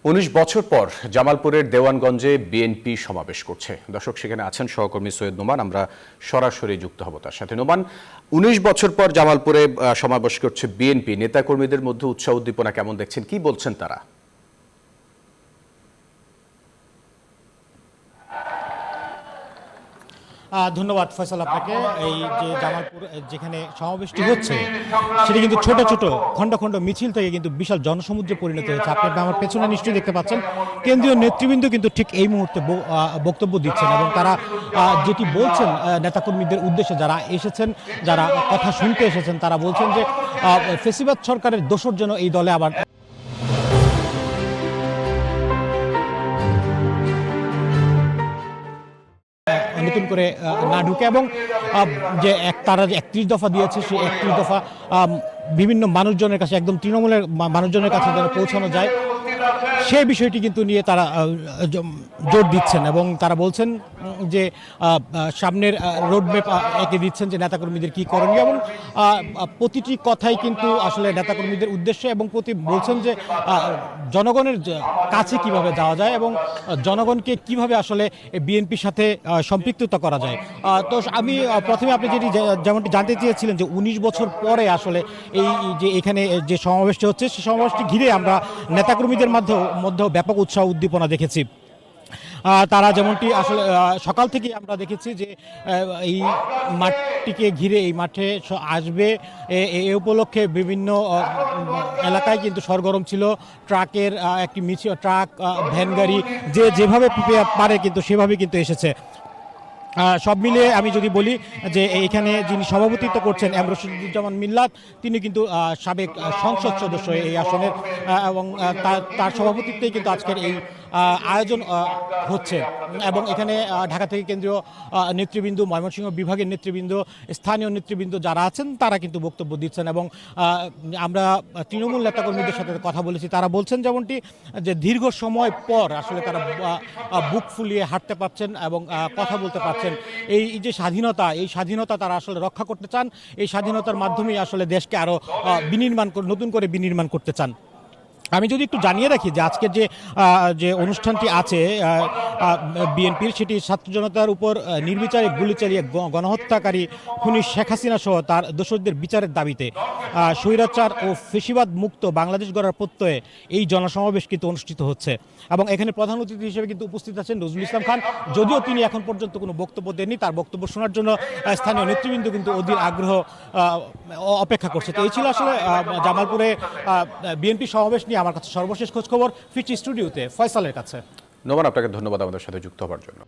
১৯ বছর পর জামালপুরের দেওয়ানগঞ্জে বিএনপি সমাবেশ করছে। দর্শক, সেখানে আছেন সহকর্মী সৈয়দ নোমান। আমরা সরাসরি যুক্ত হব তার সাথে। নোমান, ১৯ বছর পর জামালপুরে সমাবেশ করছে বিএনপি, নেতাকর্মীদের মধ্যে উৎসাহ উদ্দীপনা কেমন দেখছেন, কি বলছেন তারা? ধন্যবাদ ফয়সাল আপনাকে। এই যে জামালপুর যেখানে সমাবেশটি হচ্ছে সেটি কিন্তু ছোট ছোট খণ্ড খণ্ড মিছিল থেকে কিন্তু বিশাল জনসমুদ্রে পরিণত হয়েছে। আপনি আমার পেছনে নিশ্চয়ই দেখতে পাচ্ছেন কেন্দ্রীয় নেতৃবৃন্দ কিন্তু ঠিক এই মুহূর্তে বক্তব্য দিচ্ছেন এবং তারা যেটি বলছেন নেতাকর্মীদের উদ্দেশ্যে, যারা এসেছেন, যারা কথা শুনতে এসেছেন, তারা বলছেন যে ফ্যাসিবাদ সরকারের দোসর যেন এই দলে আবার নতুন করে না ঢুকে এবং যে তারা যে ৩১ দফা দিয়েছে সেই ৩১ দফা বিভিন্ন মানুষজনের কাছে, একদম তৃণমূলের মানুষজনের কাছে যেন পৌঁছানো যায়, সেই বিষয়টি কিন্তু নিয়ে তারা জোর দিচ্ছেন এবং তারা বলছেন যে সামনের রোডম্যাপ এঁকে দিচ্ছেন যে নেতাকর্মীদের কী করণীয় এবং প্রতিটি কথাই কিন্তু আসলে নেতাকর্মীদের উদ্দেশ্যে এবং বলছেন যে জনগণের কাছে কিভাবে যাওয়া যায় এবং জনগণকে কিভাবে আসলে বিএনপির সাথে সম্পৃক্ততা করা যায়। তো আমি প্রথমে আপনি যেমনটি জানতে চেয়েছিলেন যে ১৯ বছর পরে আসলে এই যে এখানে যে সমাবেশটি হচ্ছে সেই সমাবেশটি ঘিরে আমরা নেতাকর্মীদের মধ্যেও ব্যাপক উৎসাহ উদ্দীপনা দেখেছি। তারা যেমনটি আসলে সকাল থেকে আমরা দেখেছি যে এই মাঠটিকে ঘিরে, এই মাঠে আসবে এ উপলক্ষে বিভিন্ন এলাকায় কিন্তু সরগরম ছিল। ট্রাকের একটি মিছিল, ট্রাক, ভ্যান গাড়ি যে যেভাবে পারে কিন্তু সেভাবে কিন্তু এসেছে। সব মিলিয়ে আমি যদি বলি যে এইখানে যিনি সভাপতিত্ব করছেন এম রশিদুজ্জামান মিল্লাত, তিনি কিন্তু সাবেক সংসদ সদস্য এই আসনের এবং তার সভাপতিত্বেই কিন্তু আজকের এই আয়োজন হচ্ছে এবং এখানে ঢাকা থেকে কেন্দ্রীয় নেতৃবৃন্দ, ময়মনসিংহ বিভাগের নেতৃবৃন্দ, স্থানীয় নেতৃবৃন্দ যারা আছেন তারা কিন্তু বক্তব্য দিচ্ছেন এবং আমরা তৃণমূল নেতাকর্মীদের সাথে কথা বলেছি। তারা বলছেন যেমনটি যে দীর্ঘ সময় পর আসলে তারা বুক ফুলিয়ে হাঁটতে পারছেন এবং কথা বলতে পারছেন। এই যে স্বাধীনতা, এই স্বাধীনতা তারা আসলে রক্ষা করতে চান। এই স্বাধীনতার মাধ্যমেই আসলে দেশকে আরও নতুন করে বিনির্মাণ করতে চান। আমি যদি একটু জানিয়ে রাখি যে আজকের যে অনুষ্ঠানটি আছে বিএনপির, সেটি ছাত্র জনতার উপর নির্বিচারে গুলি চালিয়ে গণহত্যাকারী খুনি শেখ হাসিনা সহ তার দোষরদের বিচারের দাবিতে স্বৈরাচার ও ফেসিবাদ মুক্ত বাংলাদেশ গড়ার প্রত্যয়ে এই জনসমাবেশ কিন্তু অনুষ্ঠিত হচ্ছে এবং এখানে প্রধান অতিথি হিসেবে কিন্তু উপস্থিত আছেন নজরুল ইসলাম খান। যদিও তিনি এখন পর্যন্ত কোনো বক্তব্য দেননি, তার বক্তব্য শোনার জন্য স্থানীয় নেতৃবৃন্দ কিন্তু অধীর আগ্রহ অপেক্ষা করছে। তো এই ছিল আসলে জামালপুরে বিএনপি সমাবেশ নিয়ে আমার কাছে সর্বশেষ খোঁজ খবর। ফিরছি স্টুডিওতে ফয়সালের কাছে। নোমান, আপনাকে ধন্যবাদ আমাদের সাথে যুক্ত হওয়ার জন্য।